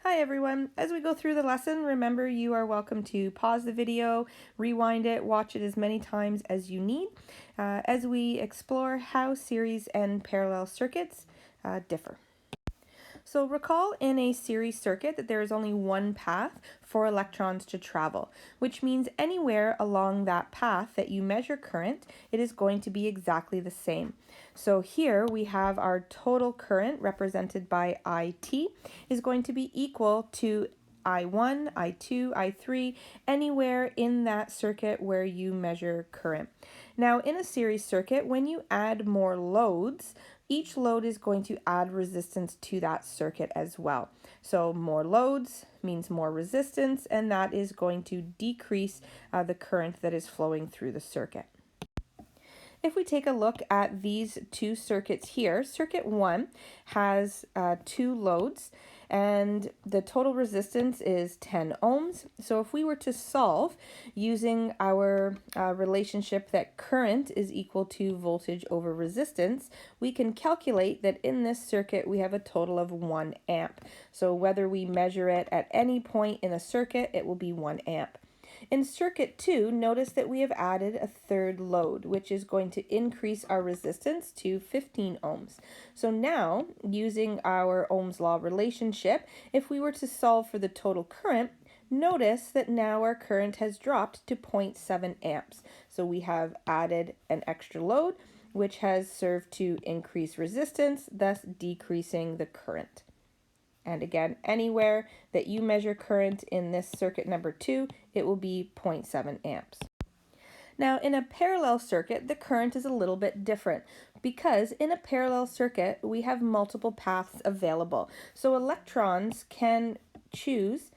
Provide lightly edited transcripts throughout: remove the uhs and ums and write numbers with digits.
Hi everyone. As we go through the lesson, remember you are welcome to pause the video, rewind it, watch it as many times as you need as we explore how series and parallel circuits differ. So recall in a series circuit that there is only one path for electrons to travel, which means anywhere along that path that you measure current, it is going to be exactly the same. So here we have our total current represented by IT is going to be equal to I1, I2, I3, anywhere in that circuit where you measure current. Now in a series circuit, when you add more loads, each load is going to add resistance to that circuit as well. So more loads means more resistance, and that is going to decrease the current that is flowing through the circuit. If we take a look at these two circuits here, circuit 1 has two loads and the total resistance is 10 ohms. So if we were to solve using our relationship that current is equal to voltage over resistance, we can calculate that in this circuit we have a total of 1 amp. So whether we measure it at any point in a circuit, it will be 1 amp. In circuit 2, notice that we have added a third load, which is going to increase our resistance to 15 ohms. So now, using our Ohm's law relationship, if we were to solve for the total current, notice that now our current has dropped to 0.7 amps. So we have added an extra load, which has served to increase resistance, thus decreasing the current. And again, anywhere that you measure current in this circuit number 2, it will be 0.7 amps. Now, in a parallel circuit, the current is a little bit different because in a parallel circuit, we have multiple paths available. So electrons can choose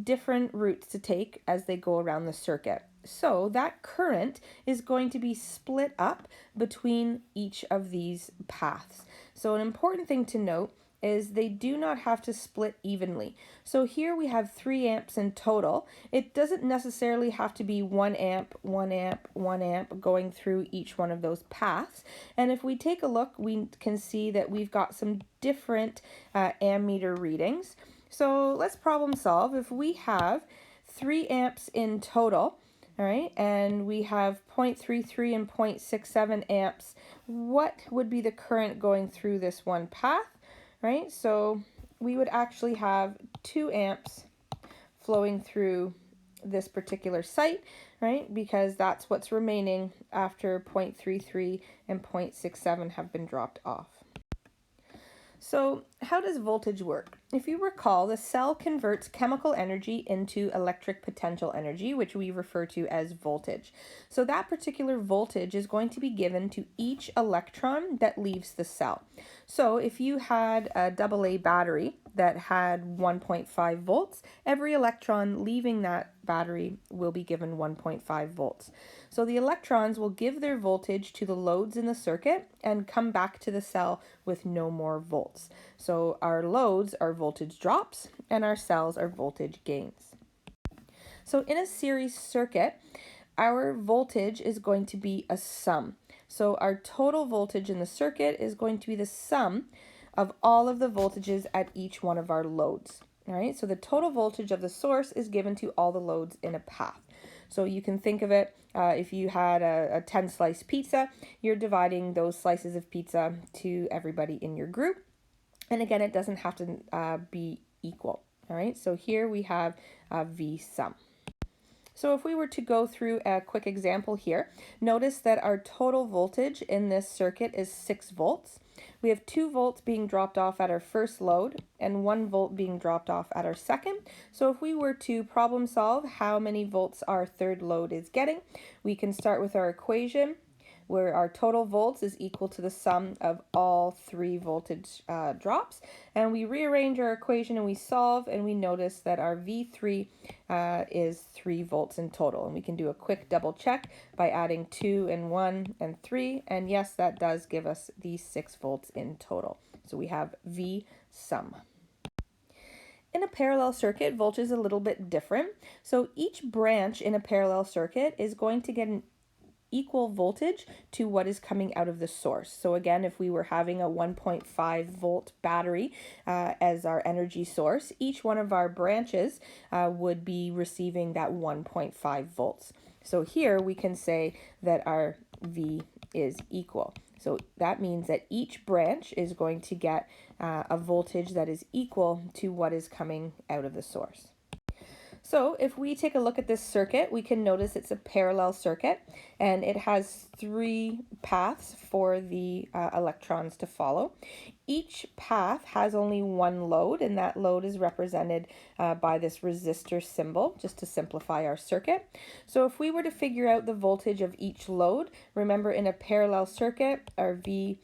different routes to take as they go around the circuit. So that current is going to be split up between each of these paths. So an important thing to note is they do not have to split evenly. So here we have 3 amps in total. It doesn't necessarily have to be 1 amp, 1 amp, 1 amp going through each one of those paths. And if we take a look, we can see that we've got some different ammeter readings. So let's problem solve. If we have 3 amps in total, all right, and we have 0.33 and 0.67 amps, what would be the current going through this one path? Right, so we would actually have 2 amps flowing through this particular site, right, because that's what's remaining after 0.33 and 0.67 have been dropped off. So how does voltage work? If you recall, the cell converts chemical energy into electric potential energy, which we refer to as voltage. So that particular voltage is going to be given to each electron that leaves the cell. So if you had a AA battery that had 1.5 volts, every electron leaving that battery will be given 1.5 volts. So the electrons will give their voltage to the loads in the circuit and come back to the cell with no more volts. So our loads are voltage drops and our cells are voltage gains. So in a series circuit, our voltage is going to be a sum. So our total voltage in the circuit is going to be the sum of all of the voltages at each one of our loads. All right, so the total voltage of the source is given to all the loads in a path. So you can think of it, if you had a 10-slice pizza, you're dividing those slices of pizza to everybody in your group. And again, it doesn't have to be equal. All right, so here we have V sum. So if we were to go through a quick example here, notice that our total voltage in this circuit is 6 volts. We have 2 volts being dropped off at our first load and 1 volt being dropped off at our second. So if we were to problem solve how many volts our third load is getting, we can start with our equation where our total volts is equal to the sum of all 3 voltage drops. And we rearrange our equation and we solve, and we notice that our V3 is 3 volts in total. And we can do a quick double check by adding 2 and 1 and 3. And yes, that does give us these 6 volts in total. So we have V sum. In a parallel circuit, voltage is a little bit different. So each branch in a parallel circuit is going to get an equal voltage to what is coming out of the source. So again, if we were having a 1.5 volt battery as our energy source, each one of our branches would be receiving that 1.5 volts. So here we can say that our V is equal. So that means that each branch is going to get a voltage that is equal to what is coming out of the source. So if we take a look at this circuit, we can notice it's a parallel circuit and it has 3 paths for the electrons to follow. Each path has only one load, and that load is represented by this resistor symbol, just to simplify our circuit. So if we were to figure out the voltage of each load, remember in a parallel circuit, our V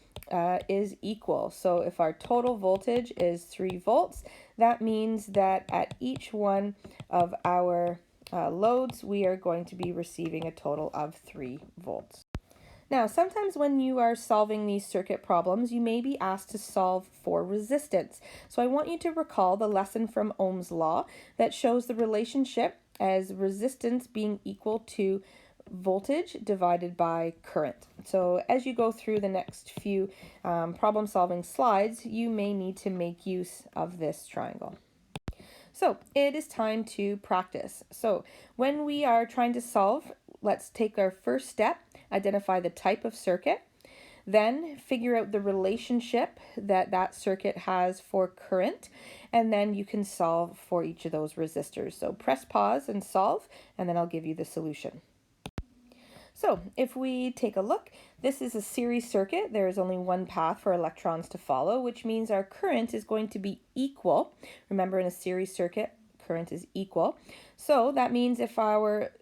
is equal. So if our total voltage is 3 volts, that means that at each one of our loads, we are going to be receiving a total of 3 volts. Now, sometimes when you are solving these circuit problems, you may be asked to solve for resistance. So I want you to recall the lesson from Ohm's law that shows the relationship as resistance being equal to voltage divided by current. So as you go through the next few problem solving slides, you may need to make use of this triangle. So it is time to practice. So when we are trying to solve, let's take our first step, identify the type of circuit, then figure out the relationship that that circuit has for current, and then you can solve for each of those resistors. So press pause and solve, and then I'll give you the solution. So if we take a look, this is a series circuit. There is only one path for electrons to follow, which means our current is going to be equal. Remember, in a series circuit, current is equal. So that means if our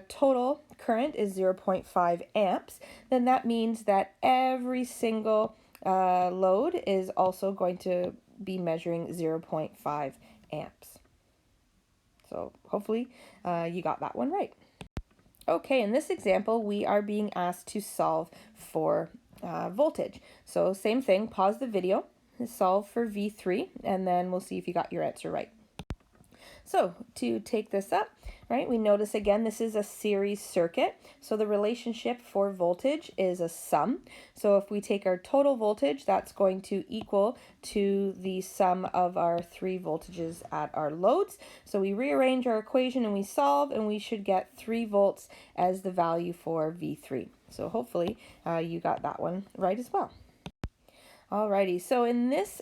total current is 0.5 amps, then that means that every single load is also going to be measuring 0.5 amps. So hopefully you got that one right. Okay, in this example, we are being asked to solve for voltage. So same thing, pause the video, solve for V3, and then we'll see if you got your answer right. So to take this up, right, we notice again this is a series circuit. So the relationship for voltage is a sum. So if we take our total voltage, that's going to equal to the sum of our 3 voltages at our loads. So we rearrange our equation and we solve, and we should get 3 volts as the value for V3. So hopefully you got that one right as well. Alrighty, so in this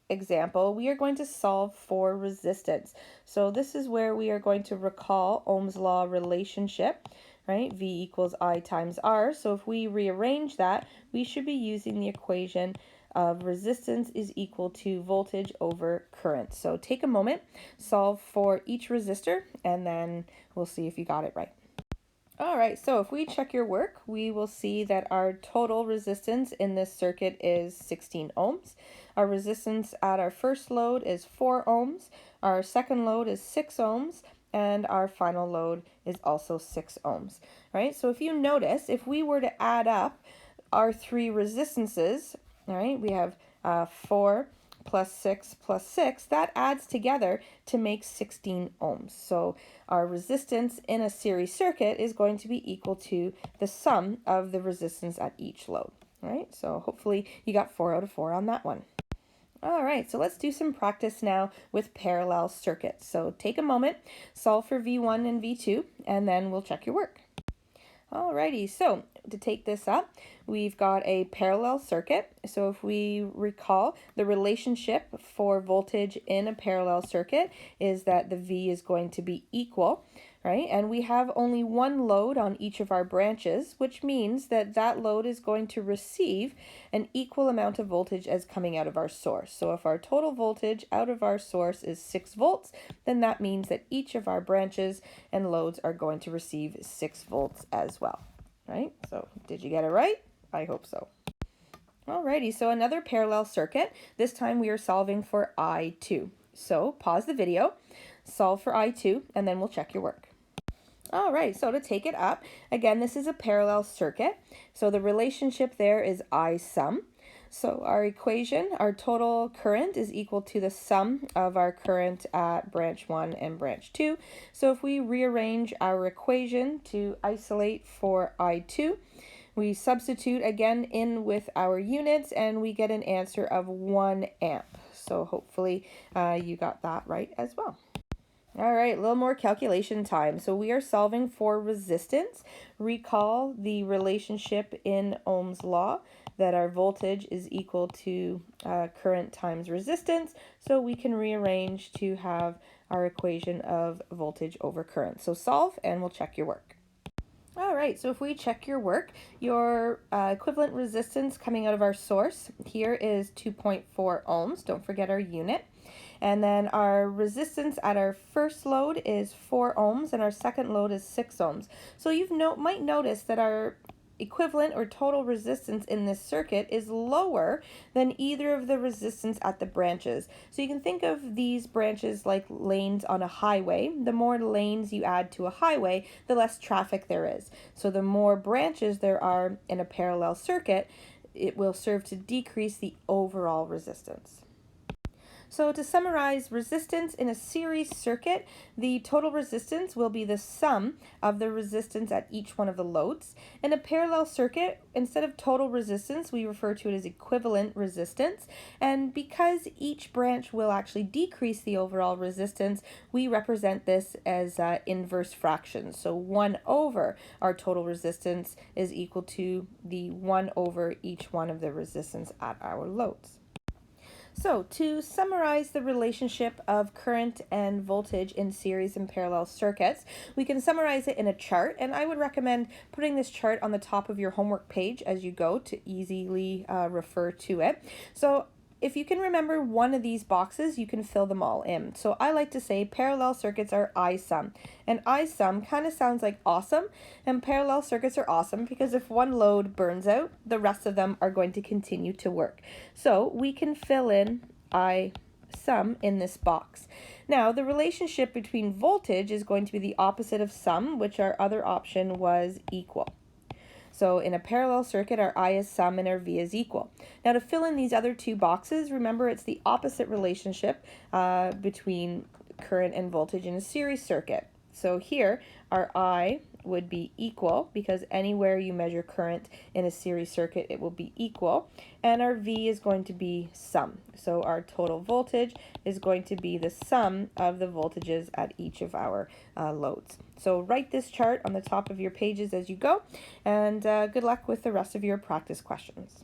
example, we are going to solve for resistance. So this is where we are going to recall Ohm's law relationship, right? V equals I times R. So if we rearrange that, we should be using the equation of resistance is equal to voltage over current. So take a moment, solve for each resistor, and then we'll see if you got it right. All right, so if we check your work, we will see that our total resistance in this circuit is 16 ohms. Our resistance at our first load is 4 ohms. Our second load is 6 ohms. And our final load is also 6 ohms, right? So if you notice, if we were to add up our 3 resistances, all right, we have 4 plus 6 plus 6, that adds together to make 16 ohms. So our resistance in a series circuit is going to be equal to the sum of the resistance at each load, right? So hopefully you got 4 out of 4 on that one. All right, so let's do some practice now with parallel circuits. So take a moment, solve for V1 and V2, and then we'll check your work. Alrighty, so to take this up, we've got a parallel circuit. So if we recall, the relationship for voltage in a parallel circuit is that the V is going to be equal, right? And we have only one load on each of our branches, which means that that load is going to receive an equal amount of voltage as coming out of our source. So if our total voltage out of our source is 6 volts, then that means that each of our branches and loads are going to receive 6 volts as well, right? So did you get it right? I hope so. Alrighty, so another parallel circuit. This time we are solving for I2. So pause the video, solve for I2, and then we'll check your work. All right, so to take it up, again, this is a parallel circuit. So the relationship there is I sum. So our equation, our total current is equal to the sum of our current at branch 1 and branch 2. So if we rearrange our equation to isolate for I2, we substitute again in with our units and we get an answer of 1 amp. So hopefully you got that right as well. All right, a little more calculation time. So we are solving for resistance. Recall the relationship in Ohm's law that our voltage is equal to current times resistance. So we can rearrange to have our equation of voltage over current. So solve and we'll check your work. All right, so if we check your work, your equivalent resistance coming out of our source here is 2.4 ohms. Don't forget our unit. And then our resistance at our first load is 4 ohms and our second load is 6 ohms. So you might notice that our equivalent or total resistance in this circuit is lower than either of the resistance at the branches. So you can think of these branches like lanes on a highway. The more lanes you add to a highway, the less traffic there is. So the more branches there are in a parallel circuit, it will serve to decrease the overall resistance. So to summarize resistance in a series circuit, the total resistance will be the sum of the resistance at each one of the loads. In a parallel circuit, instead of total resistance, we refer to it as equivalent resistance. And because each branch will actually decrease the overall resistance, we represent this as inverse fractions. So 1 over our total resistance is equal to the 1 over each one of the resistance at our loads. So to summarize the relationship of current and voltage in series and parallel circuits, we can summarize it in a chart, and I would recommend putting this chart on the top of your homework page as you go to easily refer to it. So if you can remember one of these boxes, you can fill them all in. So I like to say parallel circuits are I sum. And I sum kind of sounds like awesome, and parallel circuits are awesome because if one load burns out, the rest of them are going to continue to work. So we can fill in I sum in this box. Now the relationship between voltage is going to be the opposite of sum, which our other option was equal. So in a parallel circuit, our I is sum and our V is equal. Now to fill in these other two boxes, remember it's the opposite relationship between current and voltage in a series circuit. So here, our I would be equal because anywhere you measure current in a series circuit, it will be equal. And our V is going to be sum. So our total voltage is going to be the sum of the voltages at each of our loads. So write this chart on the top of your pages as you go, and good luck with the rest of your practice questions.